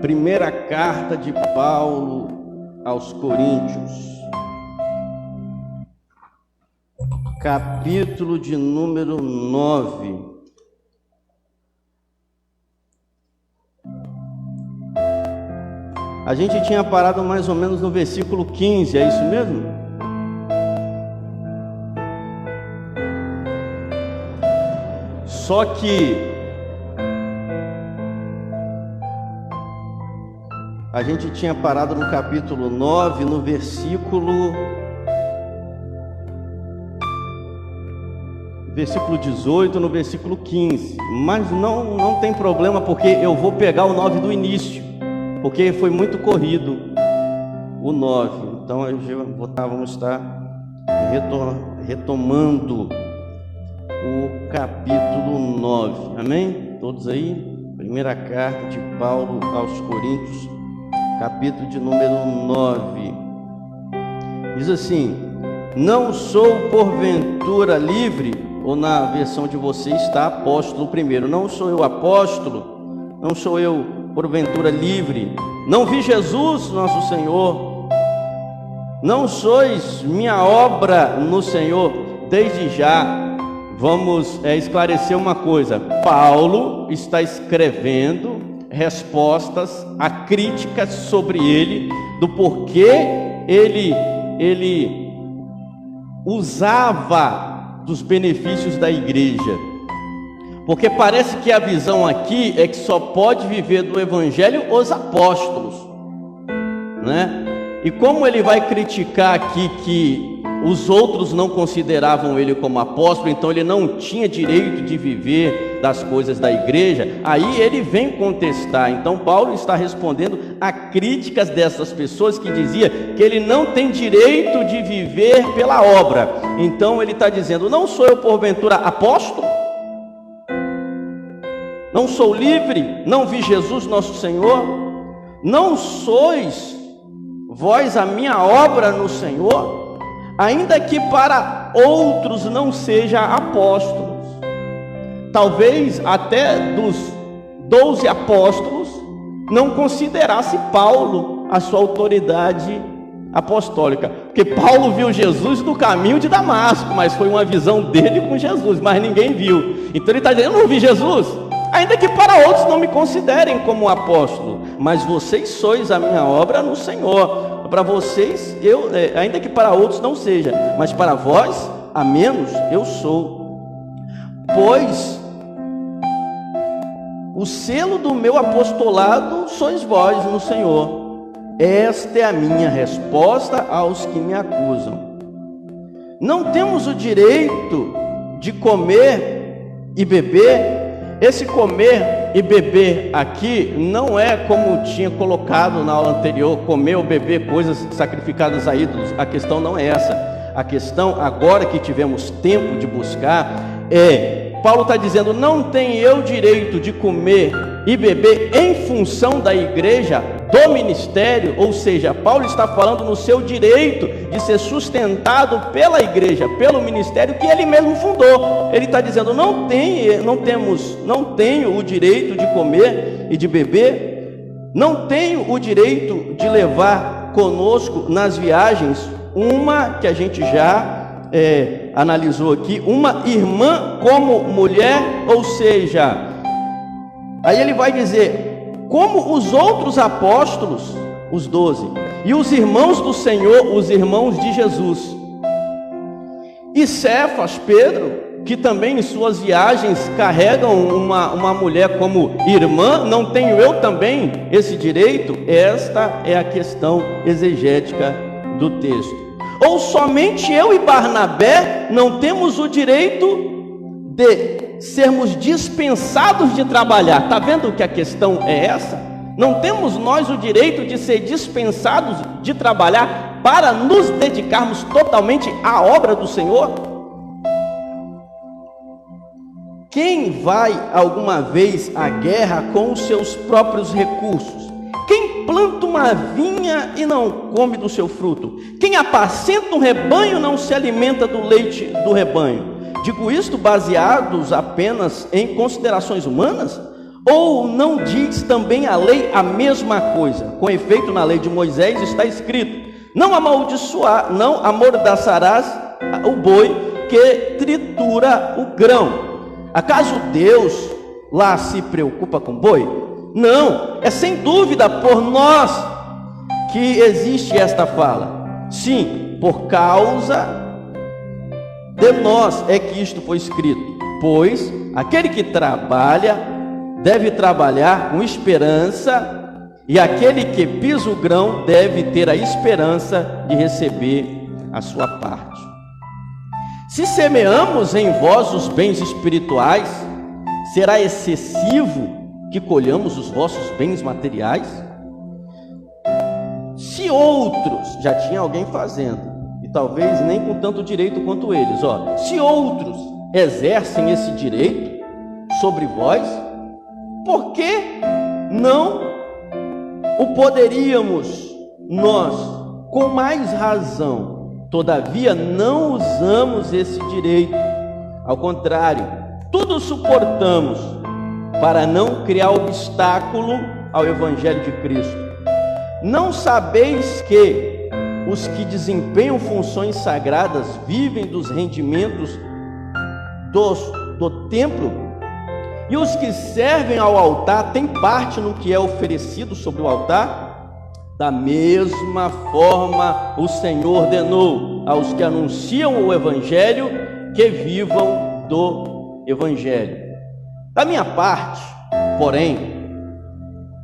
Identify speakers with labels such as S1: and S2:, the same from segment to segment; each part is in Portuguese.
S1: Primeira carta de Paulo aos Coríntios, capítulo de número 9. A gente tinha parado mais ou menos no versículo 15, é isso mesmo? Só que a gente tinha parado no capítulo 9, no versículo 18, no versículo 15. Mas não tem problema, porque eu vou pegar o 9 do início, porque foi muito corrido o 9. Então vamos estar retomando o capítulo 9. Amém? Todos aí? Primeira carta de Paulo aos Coríntios, capítulo de número 9. Diz assim: não sou porventura livre, ou na versão de vocês está apóstolo primeiro. Não sou eu apóstolo, não sou eu porventura livre, não vi Jesus nosso Senhor, não sois minha obra no Senhor. Desde já vamos esclarecer uma coisa: Paulo está escrevendo respostas a críticas sobre ele, do porquê ele usava dos benefícios da igreja. Porque parece que a visão aqui é que só pode viver do evangelho os apóstolos, né? E como ele vai criticar aqui que os outros não consideravam ele como apóstolo, então ele não tinha direito de viver das coisas da igreja, aí ele vem contestar. Então Paulo está respondendo a críticas dessas pessoas que diziam que ele não tem direito de viver pela obra. Então ele está dizendo: não sou eu porventura apóstolo? Não sou livre? Não vi Jesus nosso Senhor? Não sois vós a minha obra no Senhor? Ainda que para outros não seja apóstolos, talvez até dos 12 apóstolos não considerasse Paulo a sua autoridade apostólica, porque Paulo viu Jesus no caminho de Damasco, mas foi uma visão dele com Jesus, mas ninguém viu. Então ele está dizendo: eu não vi Jesus, ainda que para outros não me considerem como apóstolo, mas vocês sois a minha obra no Senhor. Para vocês, ainda que para outros não seja, mas para vós, a menos eu sou. Pois o selo do meu apostolado sois vós no Senhor. Esta é a minha resposta aos que me acusam. Não temos o direito de comer e beber. Esse comer e beber aqui não é como tinha colocado na aula anterior, comer ou beber coisas sacrificadas a ídolos. A questão não é essa. A questão, agora que tivemos tempo de buscar, Paulo está dizendo: não tenho eu direito de comer e beber em função da igreja, do ministério. Ou seja, Paulo está falando no seu direito de ser sustentado pela igreja, pelo ministério que ele mesmo fundou. Ele está dizendo: não tenho o direito de comer e de beber, não tenho o direito de levar conosco nas viagens uma que a gente já analisou aqui, uma irmã como mulher. Ou seja, aí ele vai dizer: como os outros apóstolos, os 12, e os irmãos do Senhor, os irmãos de Jesus, e Cefas, Pedro, que também em suas viagens carregam uma mulher como irmã, não tenho eu também esse direito? Esta é a questão exegética do texto. Ou somente eu e Barnabé não temos o direito de sermos dispensados de trabalhar? Está vendo que a questão é essa? Não temos nós o direito de ser dispensados de trabalhar para nos dedicarmos totalmente à obra do Senhor? Quem vai alguma vez à guerra com os seus próprios recursos? Quem planta uma vinha e não come do seu fruto? Quem apacenta um rebanho não se alimenta do leite do rebanho? Digo isto baseados apenas em considerações humanas? Ou não diz também a lei a mesma coisa? Com efeito, na lei de Moisés está escrito: não amordaçarás o boi que tritura o grão. Acaso Deus lá se preocupa com boi? Não, é sem dúvida por nós que existe esta fala. Sim, por causa de nós é que isto foi escrito. Pois aquele que trabalha deve trabalhar com esperança, e aquele que pisa o grão deve ter a esperança de receber a sua parte. Se semeamos em vós os bens espirituais, será excessivo que colhamos os vossos bens materiais? Se outros, já tinha alguém fazendo, e talvez nem com tanto direito quanto eles, se outros exercem esse direito sobre vós, por que não o poderíamos nós, com mais razão? Todavia não usamos esse direito, ao contrário, tudo suportamos para não criar obstáculo ao Evangelho de Cristo. Não sabeis que os que desempenham funções sagradas vivem dos rendimentos do templo? E os que servem ao altar têm parte no que é oferecido sobre o altar? Da mesma forma, o Senhor ordenou aos que anunciam o Evangelho que vivam do Evangelho. Da minha parte, porém,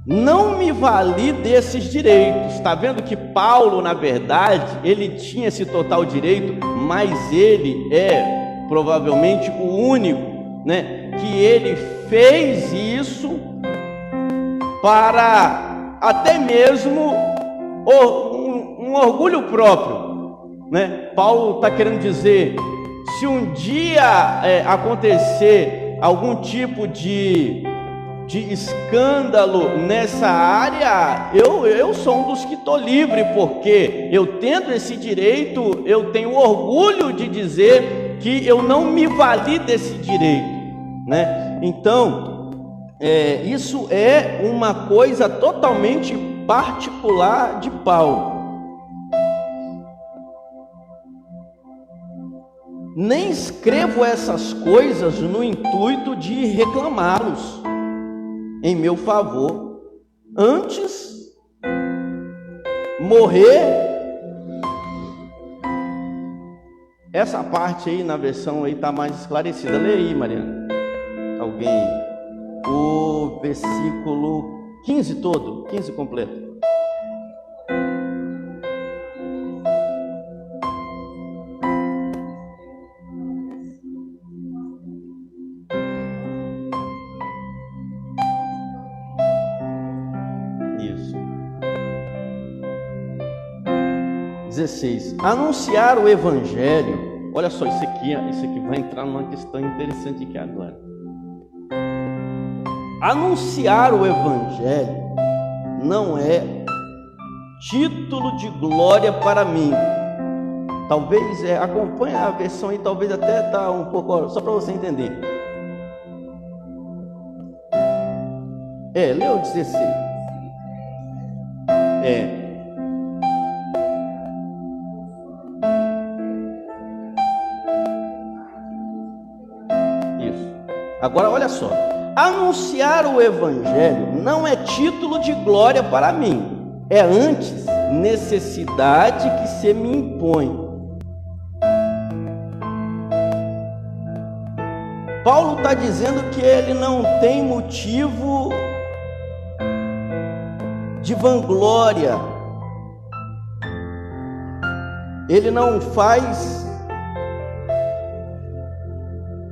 S1: não me vali desses direitos. Está vendo que Paulo, na verdade, ele tinha esse total direito, mas ele é provavelmente o único, que ele fez isso para até mesmo um orgulho próprio, Paulo está querendo dizer: se um dia acontecer algum tipo de escândalo nessa área, eu sou um dos que estou livre, porque eu tendo esse direito, eu tenho orgulho de dizer que eu não me vali desse direito, Então, isso é uma coisa totalmente particular de Paulo. Nem escrevo essas coisas no intuito de reclamá-los em meu favor. Antes, morrer. Essa parte aí na versão aí está mais esclarecida. Lê aí, Mariana. Alguém? O versículo 15 todo, 15 completo. Isso. 16. Anunciar o Evangelho. Olha só, isso aqui vai entrar numa questão interessante aqui agora. Anunciar o Evangelho não é título de glória para mim. Talvez acompanhe a versão aí, talvez até está um pouco, só para você entender. Lê o 16. Isso. Agora olha só. Anunciar o Evangelho não é título de glória para mim, é antes necessidade que se me impõe. Paulo está dizendo que ele não tem motivo de vanglória, ele não faz.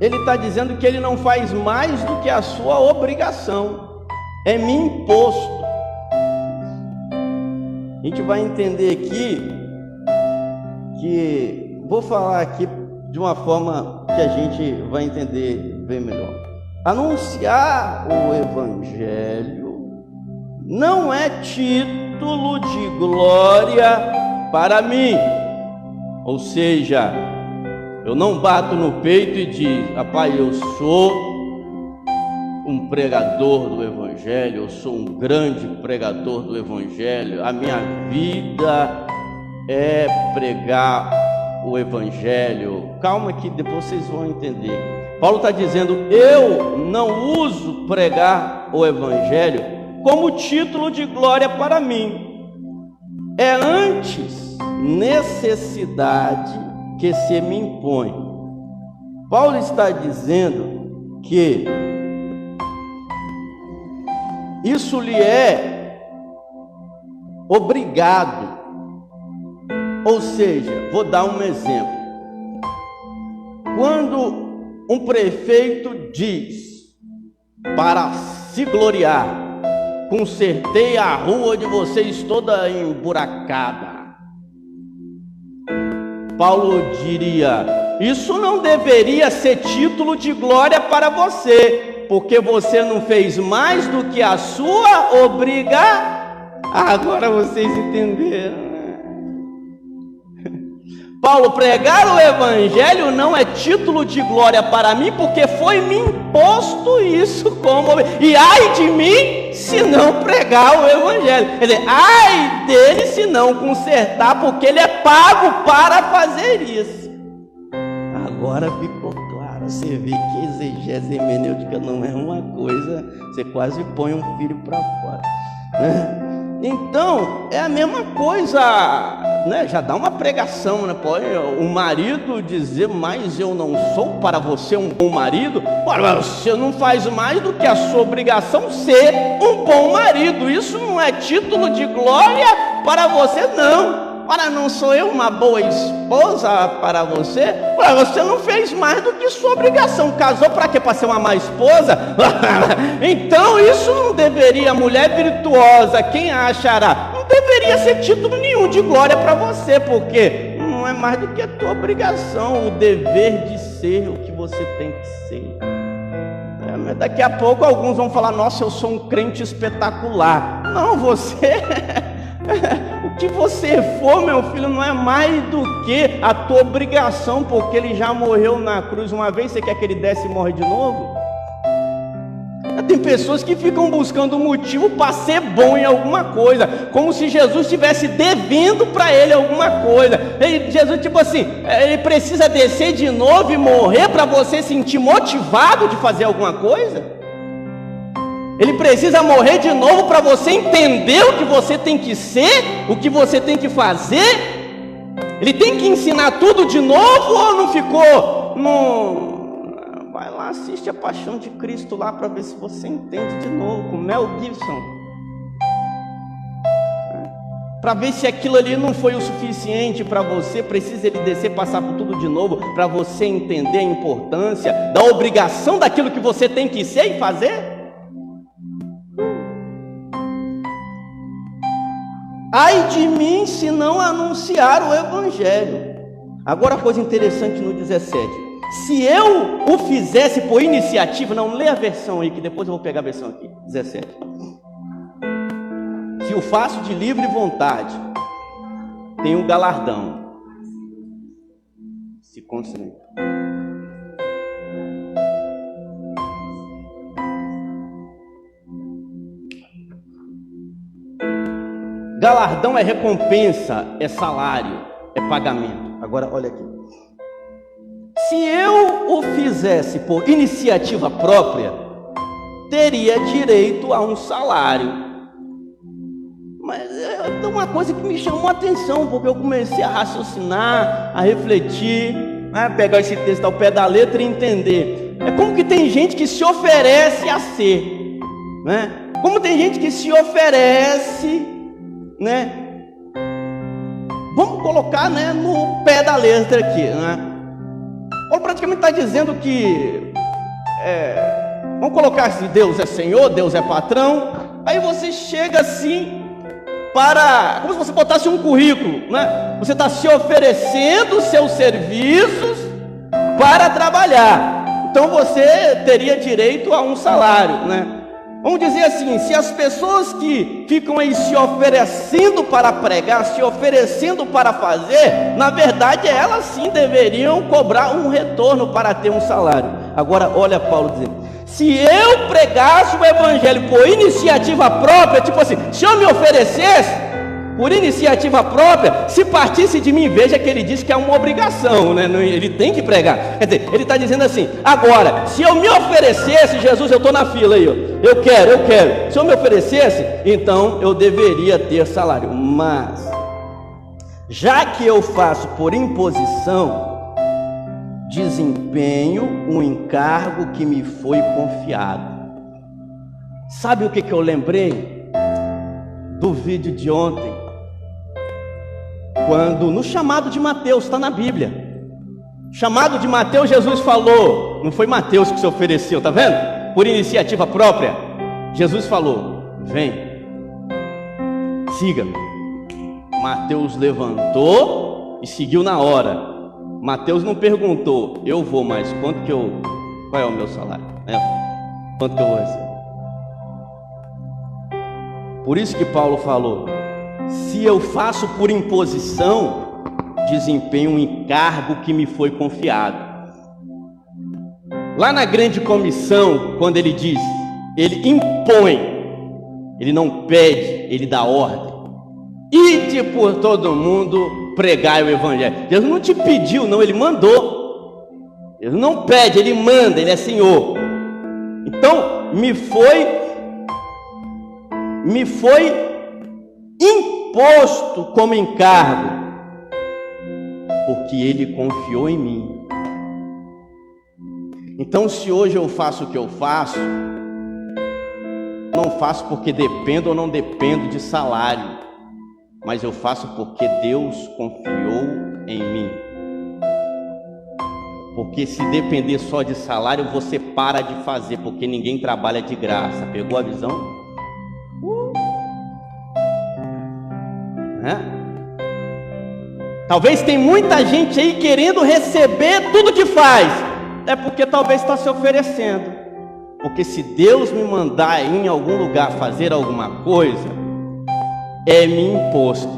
S1: Ele está dizendo que ele não faz mais do que a sua obrigação, é me imposto. A gente vai entender aqui, que vou falar aqui de uma forma que a gente vai entender bem melhor. Anunciar o Evangelho não é título de glória para mim, ou seja, eu não bato no peito e digo: rapaz, eu sou um pregador do Evangelho, eu sou um grande pregador do Evangelho, a minha vida é pregar o Evangelho. Calma que depois vocês vão entender. Paulo está dizendo, eu não uso pregar o Evangelho como título de glória para mim. É antes necessidade que se me impõe. Paulo está dizendo que isso lhe é obrigado. Ou seja, vou dar um exemplo. Quando um prefeito diz, para se gloriar, consertei a rua de vocês toda emburacada, Paulo diria, isso não deveria ser título de glória para você, porque você não fez mais do que a sua obrigação. Agora vocês entenderam. Paulo, pregar o Evangelho não é título de glória para mim, porque foi me imposto isso como... E ai de mim se não pregar o Evangelho. Quer dizer, ai dele se não consertar, porque ele é pago para fazer isso. Agora ficou claro. Você vê que exegese hermenêutica não é uma coisa, você quase põe um filho para fora, né? Então, é a mesma coisa, né? Já dá uma pregação, né? Pode o marido dizer, mas eu não sou para você um bom marido. Ora, você não faz mais do que a sua obrigação ser um bom marido. Isso não é título de glória para você, não. Ora, não sou eu uma boa esposa para você? Ora, você não fez mais do que sua obrigação. Casou para quê? Para ser uma má esposa? Então isso não deveria, mulher virtuosa, quem a achará? Não deveria ser título nenhum de glória para você, porque não é mais do que a tua obrigação, o dever de ser o que você tem que ser. Mas daqui a pouco alguns vão falar, nossa, eu sou um crente espetacular. Não, você... O que você for, meu filho, não é mais do que a tua obrigação, porque ele já morreu na cruz uma vez, você quer que ele desce e morre de novo? Tem pessoas que ficam buscando motivo para ser bom em alguma coisa, como se Jesus estivesse devendo para ele alguma coisa. Jesus, tipo assim, ele precisa descer de novo e morrer para você sentir motivado de fazer alguma coisa? Ele precisa morrer de novo para você entender o que você tem que ser, o que você tem que fazer? Ele tem que ensinar tudo de novo ou não ficou? Vai lá, assiste a Paixão de Cristo lá para ver se você entende de novo, com Mel Gibson. Para ver se aquilo ali não foi o suficiente para você, precisa ele descer, passar por tudo de novo, para você entender a importância da obrigação daquilo que você tem que ser e fazer? Ai de mim se não anunciar o Evangelho. Agora a coisa interessante no 17. Se eu o fizesse por iniciativa, não, lê a versão aí, que depois eu vou pegar a versão aqui, 17. Se o faço de livre vontade, tem um galardão. Se concentre. Galardão é recompensa, é salário, é pagamento. Agora olha aqui. Se eu o fizesse por iniciativa própria, teria direito a um salário. Mas é uma coisa que me chamou a atenção, porque eu comecei a raciocinar, a refletir, a pegar esse texto ao pé da letra e entender. É como que tem gente que se oferece a ser, né? Como tem gente que se oferece, né? Vamos colocar, né, no pé da letra aqui, né? Paulo praticamente está dizendo que vamos colocar assim, Deus é Senhor, Deus é patrão. Aí você chega assim para, como se você botasse um currículo, né? Você está se oferecendo seus serviços para trabalhar. Então você teria direito a um salário, né? Vamos dizer assim, se as pessoas que ficam aí se oferecendo para pregar, se oferecendo para fazer, na verdade elas sim deveriam cobrar um retorno para ter um salário. Agora olha Paulo dizendo, Se eu pregasse o evangelho por iniciativa própria, tipo assim, se eu me oferecesse por iniciativa própria, se partisse de mim, veja que ele diz que é uma obrigação, né? Ele tem que pregar. Quer dizer, ele está dizendo assim: agora, se eu me oferecesse, Jesus, eu estou na fila aí, ó, eu quero. Se eu me oferecesse, então eu deveria ter salário. Mas, já que eu faço por imposição, desempenho um encargo que me foi confiado. Sabe o que eu lembrei? Do vídeo de ontem, quando no chamado de Mateus, está na Bíblia, chamado de Mateus, Jesus falou, não foi Mateus que se ofereceu, tá vendo? Por iniciativa própria, Jesus falou: vem, siga-me. Mateus levantou e seguiu na hora. Mateus não perguntou: eu vou, mas qual é o meu salário? Quanto que eu vou receber? Por isso que Paulo falou: se eu faço por imposição, desempenho um encargo que me foi confiado. Lá na grande comissão, quando ele diz, ele impõe, ele não pede, ele dá ordem: ide por todo mundo, pregai o evangelho. Deus não te pediu, não, ele mandou. Deus não pede, ele manda, ele é Senhor. Então me foi imposto como encargo, porque ele confiou em mim. Então, se hoje eu faço o que eu faço, não faço porque dependo ou não dependo de salário, mas eu faço porque Deus confiou em mim. Porque se depender só de salário, você para de fazer, porque ninguém trabalha de graça. Pegou a visão? Talvez tem muita gente aí querendo receber tudo que faz, é porque talvez está se oferecendo. Porque se Deus me mandar ir em algum lugar fazer alguma coisa, é me imposto.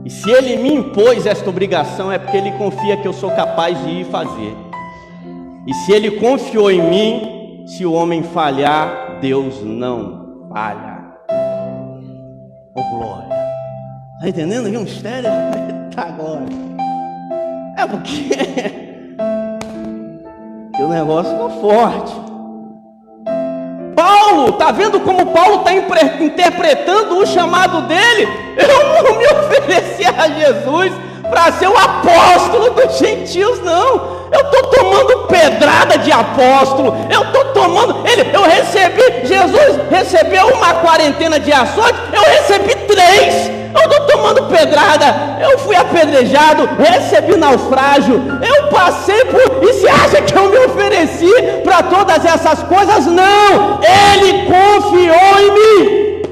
S1: E se Ele me impôs esta obrigação, é porque Ele confia que eu sou capaz de ir fazer. E se Ele confiou em mim, se o homem falhar, Deus não falha. Oh glória! Está entendendo aqui um mistério? Agora é porque o negócio ficou forte. Paulo, tá vendo como Paulo está interpretando o chamado dele? Eu não me ofereci a Jesus para ser o apóstolo dos gentios, não. Eu estou tomando pedrada de apóstolo. Jesus recebeu uma quarentena de açoite, eu recebi 3. Eu estou tomando pedrada, eu fui apedrejado, recebi naufrágio, eu passei por... E você acha que eu me ofereci para todas essas coisas? Não, Ele confiou em mim.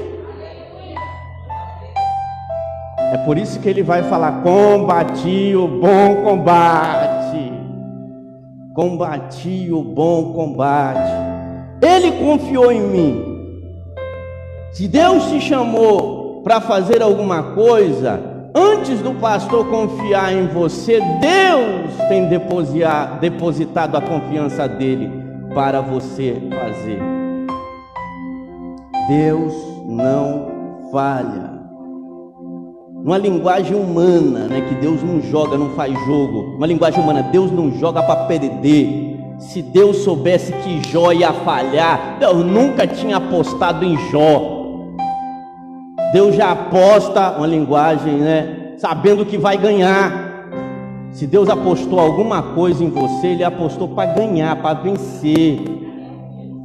S1: É por isso que Ele vai falar: combati o bom combate. Combati o bom combate. Ele confiou em mim. Se Deus te chamou para fazer alguma coisa, antes do pastor confiar em você, Deus tem depositado a confiança dele para você fazer. Deus não falha. Uma linguagem humana, né, que Deus não joga, não faz jogo. Uma linguagem humana: Deus não joga para perder. Se Deus soubesse que Jó ia falhar, Deus nunca tinha apostado em Jó. Deus já aposta, uma linguagem, né, sabendo que vai ganhar. Se Deus apostou alguma coisa em você, Ele apostou para ganhar, para vencer.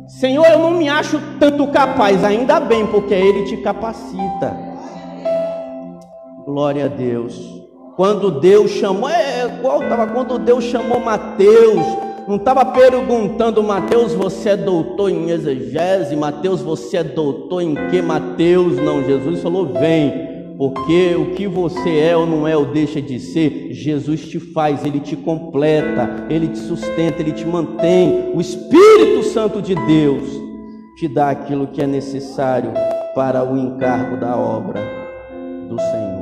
S1: Senhor, eu não me acho tanto capaz, ainda bem, porque Ele te capacita. Glória a Deus. Quando Deus chamou, quando Deus chamou Mateus, não estava perguntando: Mateus, você é doutor em exegese? Mateus, você é doutor em que? Mateus, não. Jesus falou: vem, porque o que você é ou não é ou deixa de ser, Jesus te faz, Ele te completa, Ele te sustenta, Ele te mantém. O Espírito Santo de Deus te dá aquilo que é necessário para o encargo da obra do Senhor.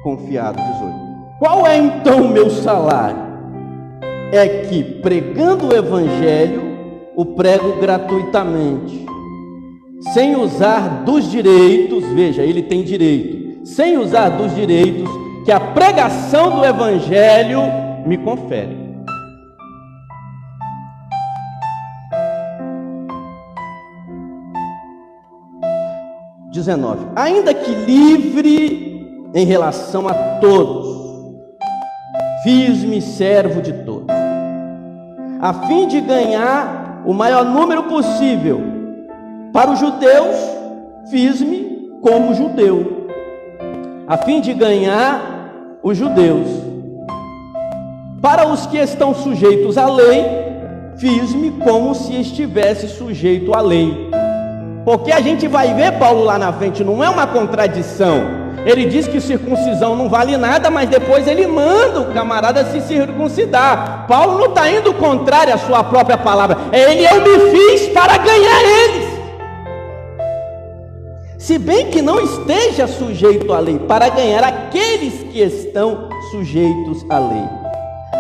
S1: Confiado, 18. Qual é então o meu salário? É que, pregando o Evangelho, o prego gratuitamente, sem usar dos direitos, veja, ele tem direito, sem usar dos direitos que a pregação do Evangelho me confere. Ainda que livre em relação a todos, fiz-me servo de todos, a fim de ganhar o maior número possível. Para os judeus, fiz-me como judeu, a fim de ganhar os judeus. Para os que estão sujeitos à lei, fiz-me como se estivesse sujeito à lei. Porque a gente vai ver Paulo lá na frente, não é uma contradição. Ele diz que circuncisão não vale nada, mas depois ele manda o camarada se circuncidar. Paulo não está indo contrário à sua própria palavra. Eu me fiz para ganhar eles. Se bem que não esteja sujeito à lei, para ganhar aqueles que estão sujeitos à lei.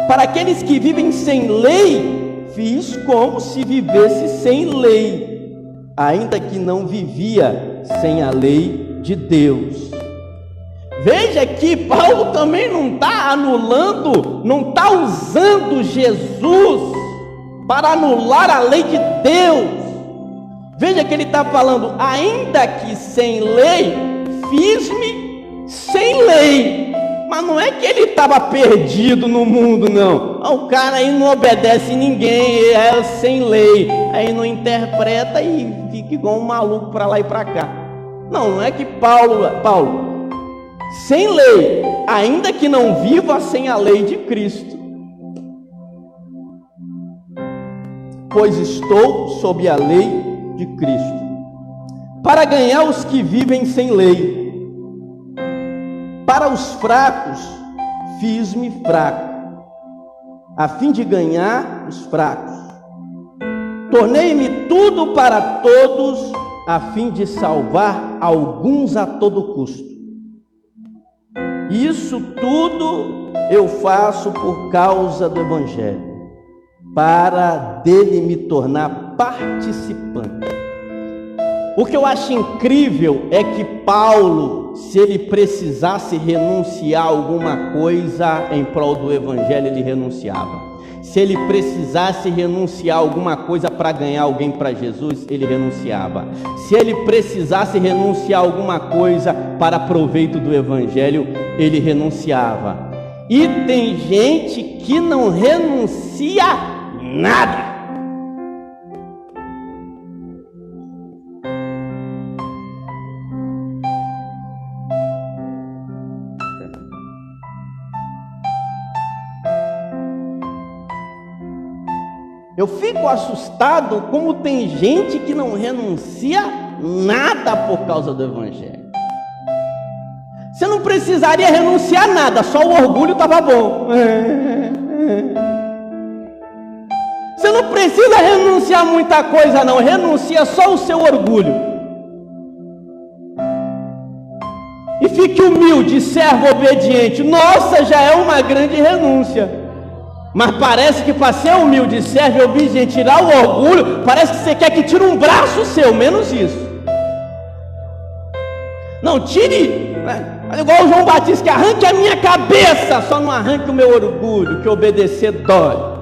S1: Para aqueles que vivem sem lei, fiz como se vivesse sem lei, ainda que não vivia sem a lei de Deus. Veja que Paulo também não está anulando, não está usando Jesus para anular a lei de Deus. Veja que ele está falando, ainda que sem lei, fiz-me sem lei. Mas não é que ele estava perdido no mundo, não. O cara aí não obedece ninguém, é sem lei. Aí não interpreta e fica igual um maluco para lá e para cá. Não é que Paulo, sem lei, ainda que não viva sem a lei de Cristo. Pois estou sob a lei de Cristo, para ganhar os que vivem sem lei. Para os fracos, fiz-me fraco, a fim de ganhar os fracos. Tornei-me tudo para todos, a fim de salvar alguns a todo custo. Isso tudo eu faço por causa do Evangelho, para dele me tornar participante. O que eu acho incrível é que Paulo, se ele precisasse renunciar a alguma coisa em prol do Evangelho, ele renunciava. Se ele precisasse renunciar a alguma coisa para ganhar alguém para Jesus, ele renunciava. Se ele precisasse renunciar a alguma coisa para proveito do Evangelho, ele renunciava. E tem gente que não renuncia nada. Eu fico assustado como tem gente que não renuncia nada por causa do Evangelho. Você não precisaria renunciar nada, só o orgulho estava bom. Você não precisa renunciar muita coisa não, renuncia só o seu orgulho. E fique humilde, servo obediente. Nossa, já é uma grande renúncia. Mas parece que para ser humilde, servo obediente, tirar o orgulho, parece que você quer que tire um braço seu, menos isso. Não, tire, igual o João Batista, que arranque a minha cabeça, só não arranque o meu orgulho, que obedecer dói.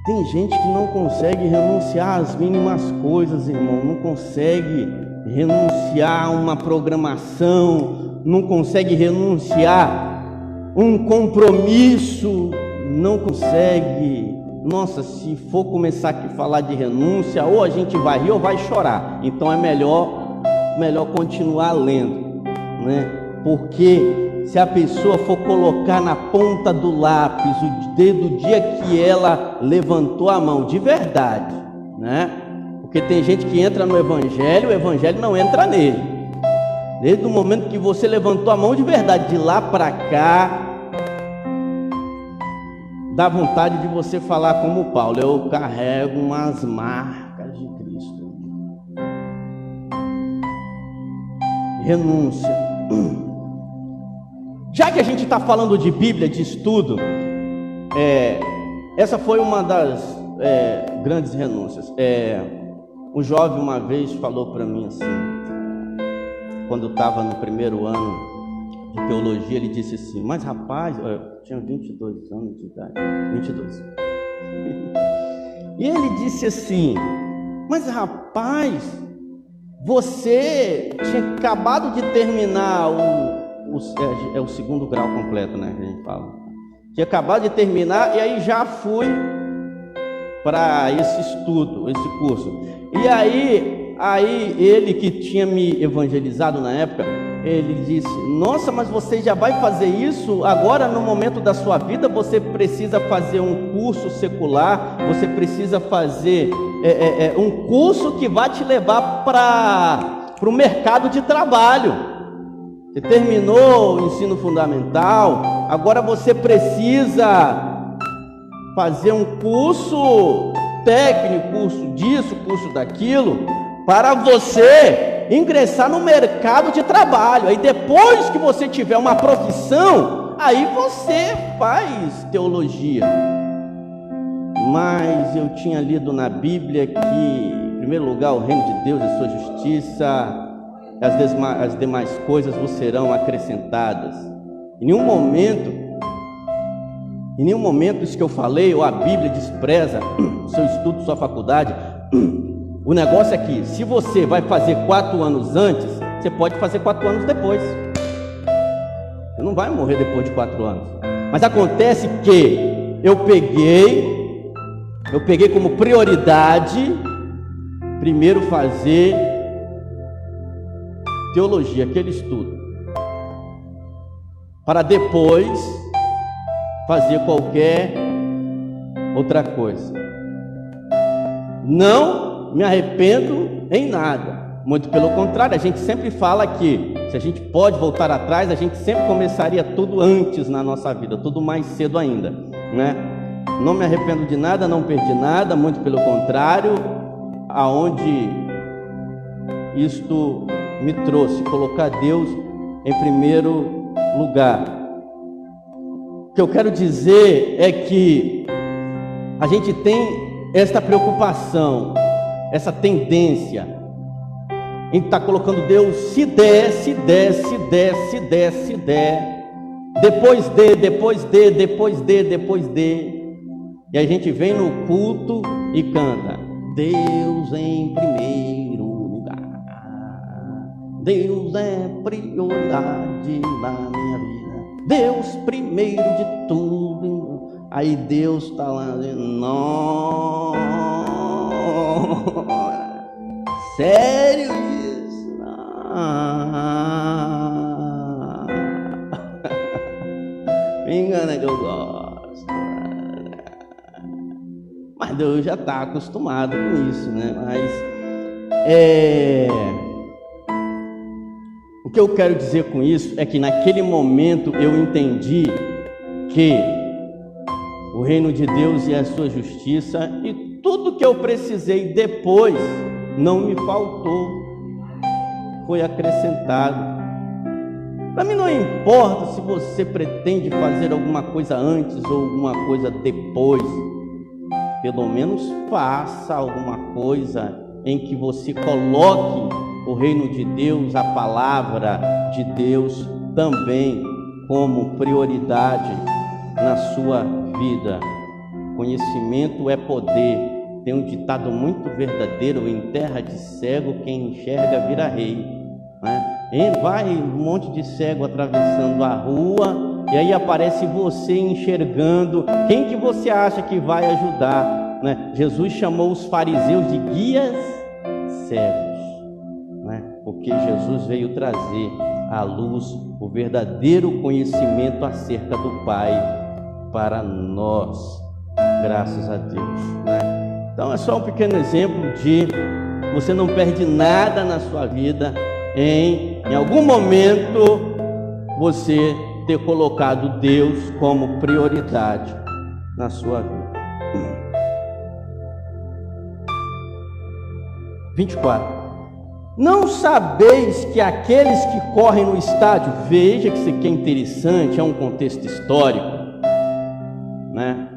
S1: Tem gente que não consegue renunciar às mínimas coisas, irmão, não consegue renunciar a uma programação, não consegue renunciar um compromisso, não consegue. Nossa, se for começar aqui a falar de renúncia, ou a gente vai rir ou vai chorar. Então é melhor continuar lendo, né? Porque se a pessoa for colocar na ponta do lápis o dedo do dia que ela levantou a mão, de verdade, né? Porque tem gente que entra no Evangelho, o Evangelho não entra nele. Desde o momento que você levantou a mão de verdade, de lá para cá, dá vontade de você falar como Paulo: eu carrego umas marcas de Cristo. renúncia. Já que a gente está falando de Bíblia, de estudo, essa foi uma das grandes renúncias. Um jovem uma vez falou para mim assim, quando eu estava no primeiro ano de teologia, ele disse assim: mas rapaz, eu tinha 22 anos de idade, 22. E ele disse assim: mas rapaz, você tinha acabado de terminar o segundo grau completo, né, que a gente fala. Tinha acabado de terminar e aí já fui para esse estudo, esse curso. E aí ele que tinha me evangelizado na época, ele disse: nossa, mas você já vai fazer isso agora no momento da sua vida? Você precisa fazer um curso secular, você precisa fazer um curso que vai te levar para o mercado de trabalho. Você terminou o ensino fundamental, agora você precisa fazer um curso técnico, curso disso, curso daquilo, para você ingressar no mercado de trabalho. Aí depois que você tiver uma profissão, aí você faz teologia. Mas eu tinha lido na Bíblia que, em primeiro lugar, o reino de Deus e sua justiça, as demais coisas vos serão acrescentadas. Em nenhum momento isso que eu falei, ou a Bíblia despreza o seu estudo, sua faculdade. O negócio é que, se você vai fazer 4 anos antes, você pode fazer 4 anos depois. Você não vai morrer depois de 4 anos. Mas acontece que eu peguei como prioridade primeiro fazer teologia, aquele estudo, para depois fazer qualquer outra coisa. Não me arrependo em nada, muito pelo contrário, a gente sempre fala que se a gente pode voltar atrás, a gente sempre começaria tudo antes na nossa vida, tudo mais cedo ainda, né? Não me arrependo de nada, não perdi nada, muito pelo contrário, aonde isto me trouxe, colocar Deus em primeiro lugar. O que eu quero dizer é que a gente tem esta preocupação, essa tendência em estar colocando Deus, se der, depois de, e a gente vem no culto e canta Deus em primeiro lugar, Deus é prioridade na minha vida, Deus primeiro de tudo. Aí Deus está lá dizendo: não, sério isso? Me engana que eu gosto, mas Deus já está acostumado com isso, né? Mas o que eu quero dizer com isso é que naquele momento eu entendi que o reino de Deus e a sua justiça, e tudo que eu precisei depois não me faltou, foi acrescentado. Para mim não importa se você pretende fazer alguma coisa antes ou alguma coisa depois, pelo menos faça alguma coisa em que você coloque o reino de Deus, a palavra de Deus também como prioridade na sua vida. Conhecimento é poder. Tem um ditado muito verdadeiro: em terra de cego, quem enxerga vira rei, né? Vai um monte de cego atravessando a rua, e aí aparece você enxergando. Quem que você acha que vai ajudar, né? Jesus chamou os fariseus de guias cegos, né? Porque Jesus veio trazer à luz o verdadeiro conhecimento acerca do Pai para nós, graças a Deus, né? Então é só um pequeno exemplo de você não perde nada na sua vida em algum momento você ter colocado Deus como prioridade na sua vida. 24. Não sabeis que aqueles que correm no estádio, veja que isso aqui é interessante, é um contexto histórico, né?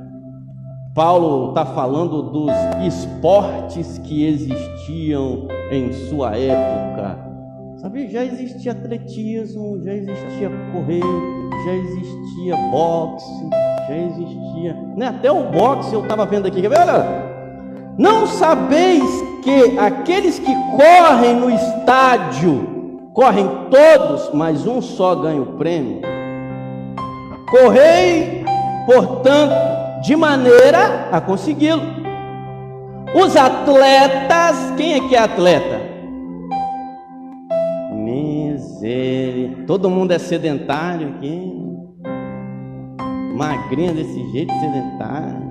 S1: Paulo está falando dos esportes que existiam em sua época. Sabe, já existia atletismo, já existia correr, já existia boxe, já existia, né? Até o boxe eu estava vendo aqui, quer ver? Olha, não sabeis que aqueles que correm no estádio, correm todos, mas um só ganha o prêmio? Correi, portanto, de maneira a consegui-lo. Os atletas, quem é que é atleta? Miséria. Todo mundo é sedentário aqui. Magrinha desse jeito, sedentário.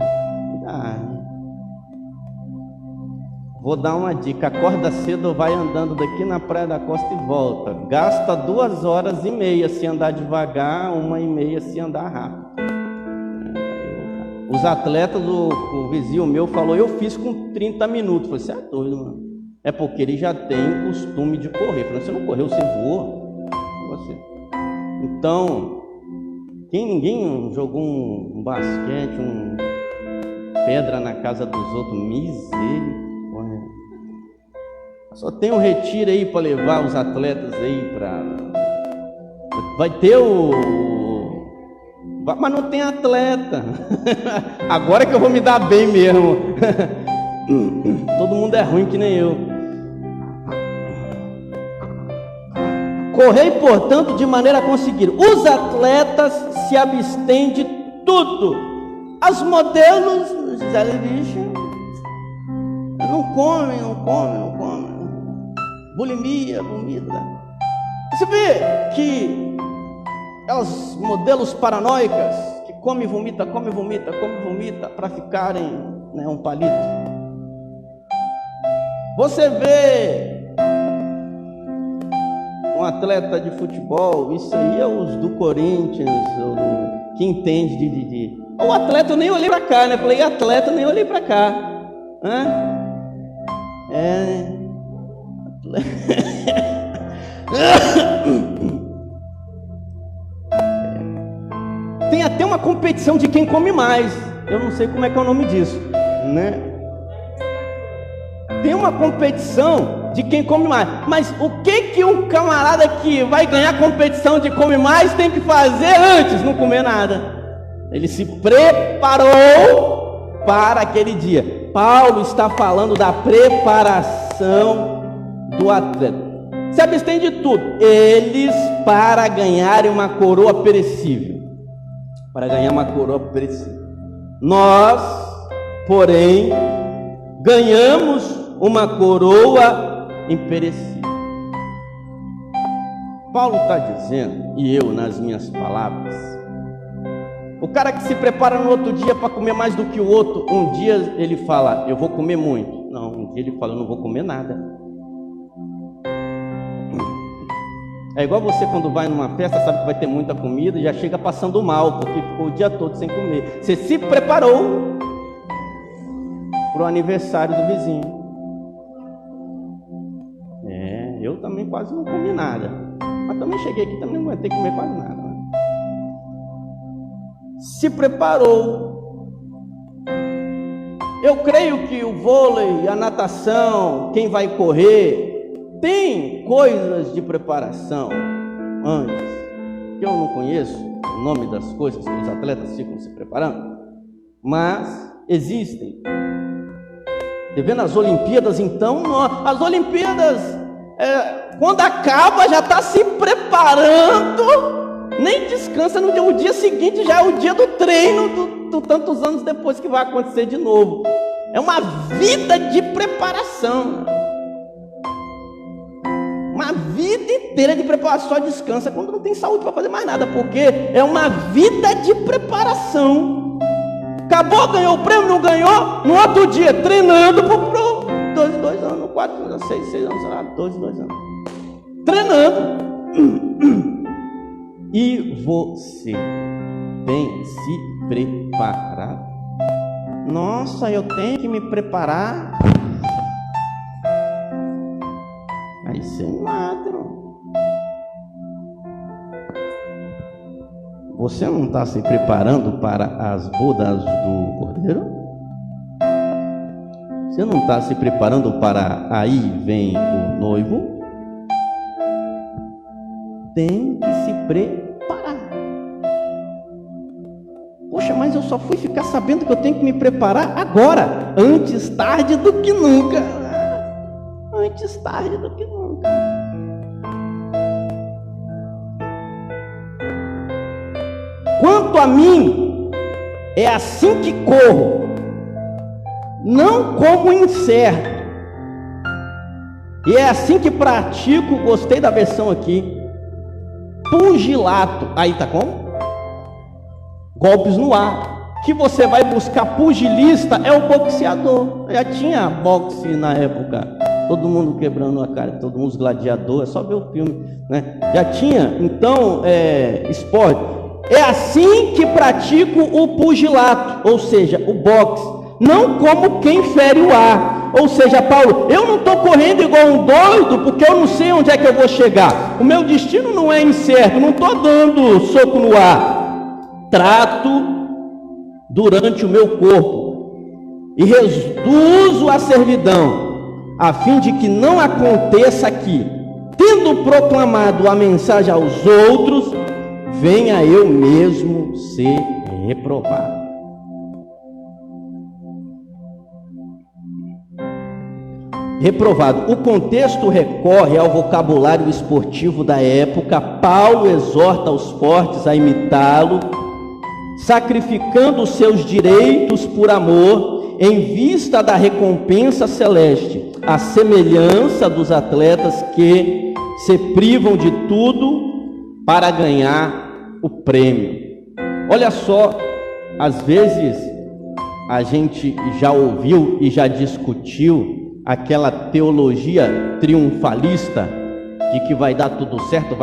S1: Vou dar uma dica: acorda cedo, vai andando daqui na Praia da Costa e volta. Gasta 2h30 se andar devagar, 1h30 se andar rápido. Os atletas, o vizinho meu falou, eu fiz com 30 minutos. Eu falei, você é doido, mano. É porque ele já tem costume de correr. Eu falei, você não correu, você voa. Você. Então, ninguém jogou um basquete, pedra na casa dos outros? Misericórdia. Só tem um retiro aí para levar os atletas aí para... Vai ter mas não tem atleta. Agora que eu vou me dar bem mesmo. Todo mundo é ruim que nem eu. Correi, portanto, de maneira a conseguir. Os atletas se abstêm de tudo. As modelos, não comem. Bulimia, vomita. Você vê que os modelos paranoicas que come e vomita para ficarem, né, um palito. Você vê um atleta de futebol, isso aí é os do Corinthians, que entende de... O atleta eu nem olhei para cá, né? Falei, atleta, nem olhei para cá. Tem até uma competição de quem come mais. Eu não sei como é que é o nome disso, né? Tem uma competição de quem come mais. Mas o que um camarada que vai ganhar competição de come mais tem que fazer antes? Não comer nada. Ele se preparou para aquele dia. Paulo está falando da preparação do atleta. Se abstém de tudo. Eles para ganharem uma coroa perecível. Para ganhar uma coroa perecível. Nós, porém, ganhamos uma coroa imperecível. Paulo está dizendo, e eu nas minhas palavras, o cara que se prepara no outro dia para comer mais do que o outro, um dia ele fala, eu vou comer muito. Não, um dia ele fala, eu não vou comer nada. É igual você quando vai numa festa, sabe que vai ter muita comida e já chega passando mal, porque ficou o dia todo sem comer. Você se preparou para o aniversário do vizinho. Eu também quase não comi nada. Mas também cheguei aqui, também não aguentei comer quase nada. Se preparou. Eu creio que o vôlei, a natação, quem vai correr, tem coisas de preparação antes, que eu não conheço o nome das coisas que os atletas ficam se preparando, mas existem. Você vê nas Olimpíadas, então, as Olimpíadas, quando acaba, já está se preparando, nem descansa no dia, o dia seguinte já é o dia do treino, do tantos anos depois que vai acontecer de novo. É uma vida de preparação. Uma vida inteira de preparação, só descansa quando não tem saúde para fazer mais nada, porque é uma vida de preparação. Acabou, ganhou o prêmio, não ganhou, no outro dia, treinando por 2 anos, 4 anos, 6 anos, sei lá, 2 anos. Treinando. E você tem se preparado? Nossa, eu tenho que me preparar. vai ser magro. Você não está se preparando para as bodas do Cordeiro? Você não está se preparando para aí vem o noivo? Tem que se preparar. Poxa, mas eu só fui ficar sabendo que eu tenho que me preparar agora. Antes tarde do que nunca. Antes tarde do que nunca. Quanto a mim, é assim que corro, não como incerto. E é assim que pratico, gostei da versão aqui, pugilato. Aí tá como? Golpes no ar. Que você vai buscar pugilista é o boxeador. Já tinha boxe na época. Todo mundo quebrando a cara, todo mundo os gladiadores, é só ver o filme, né? Já tinha, então, esporte. É assim que pratico o pugilato, ou seja, o boxe, não como quem fere o ar. Ou seja, Paulo, eu não estou correndo igual um doido, porque eu não sei onde é que eu vou chegar. O meu destino não é incerto, não estou dando soco no ar. Trato durante o meu corpo e reduzo a servidão, a fim de que não aconteça que, tendo proclamado a mensagem aos outros, venha eu mesmo ser reprovado. Reprovado. O contexto recorre ao vocabulário esportivo da época. Paulo exorta os fortes a imitá-lo, sacrificando os seus direitos por amor, em vista da recompensa celeste, a semelhança dos atletas que se privam de tudo para ganhar o prêmio. Olha só, às vezes a gente já ouviu e já discutiu aquela teologia triunfalista de que vai dar tudo certo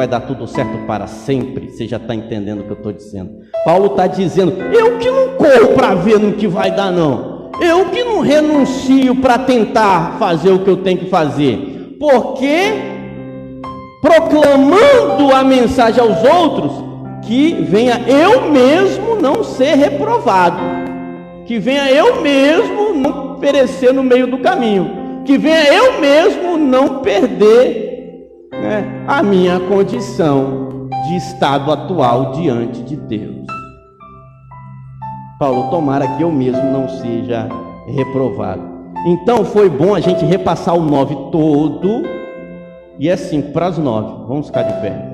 S1: para sempre. Você já está entendendo o que eu estou dizendo? Paulo está dizendo, eu que não corro para ver no que vai dar não, eu que não renuncio para tentar fazer o que eu tenho que fazer, porque proclamando a mensagem aos outros, que venha eu mesmo não ser reprovado, que venha eu mesmo não perecer no meio do caminho, que venha eu mesmo não perder, né, a minha condição de estado atual diante de Deus. Paulo, tomara que eu mesmo não seja reprovado. Então foi bom a gente repassar o 9 todo, e é 5 para as 9. Vamos ficar de pé.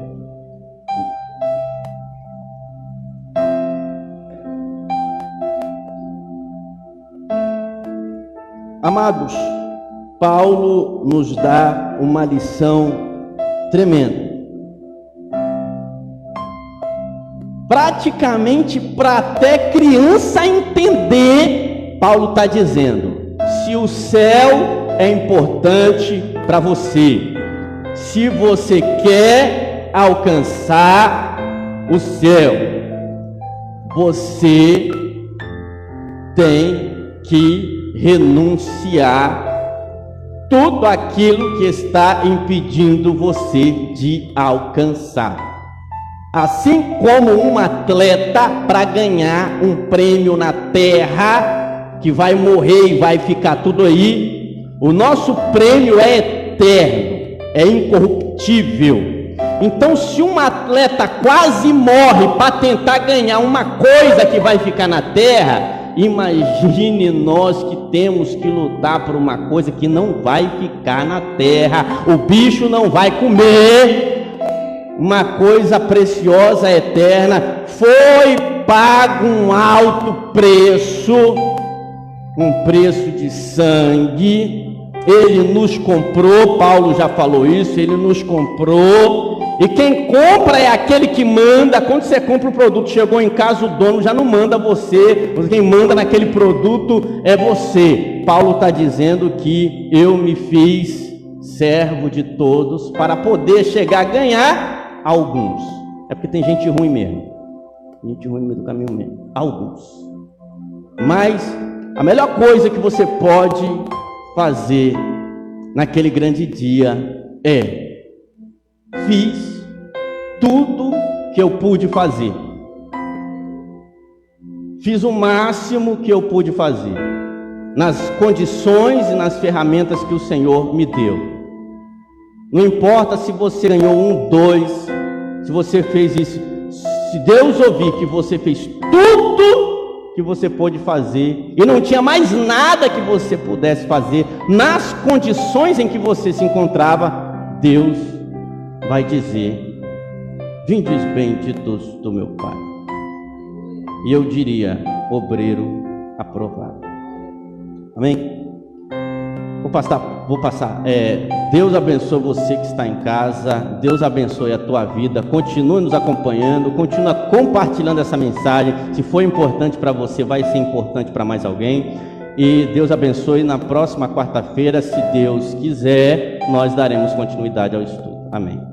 S1: Amados, Paulo nos dá uma lição tremenda. Praticamente para até criança entender, Paulo está dizendo, se o céu é importante para você, se você quer alcançar o céu, você tem que renunciar tudo aquilo que está impedindo você de alcançar. Assim como um atleta, para ganhar um prêmio na terra, que vai morrer e vai ficar tudo aí, o nosso prêmio é eterno, é incorruptível. Então, se um atleta quase morre para tentar ganhar uma coisa que vai ficar na terra, imagine nós que temos que lutar por uma coisa que não vai ficar na terra, o bicho não vai comer, uma coisa preciosa, eterna. Foi pago um alto preço, um preço de sangue. Ele nos comprou, Paulo já falou isso, ele nos comprou. E quem compra é aquele que manda. Quando você compra o produto, chegou em casa, o dono já não manda você, quem manda naquele produto é você. Paulo está dizendo que eu me fiz servo de todos para poder chegar a ganhar alguns. É porque tem gente ruim mesmo, gente ruim no meio do caminho mesmo, alguns. Mas a melhor coisa que você pode fazer naquele grande dia fiz tudo que eu pude fazer. Fiz o máximo que eu pude fazer, nas condições e nas ferramentas que o Senhor me deu. Não importa se você ganhou 1, 2, se você fez isso. Se Deus ouvir que você fez tudo que você pôde fazer e não tinha mais nada que você pudesse fazer nas condições em que você se encontrava, Deus vai dizer: vindes benditos do meu Pai. E eu diria: obreiro aprovado. Amém? Vou passar. Deus abençoe você que está em casa. Deus abençoe a tua vida. Continue nos acompanhando. Continua compartilhando essa mensagem. Se for importante para você, vai ser importante para mais alguém. E Deus abençoe. Na próxima quarta-feira, se Deus quiser, nós daremos continuidade ao estudo. Amém.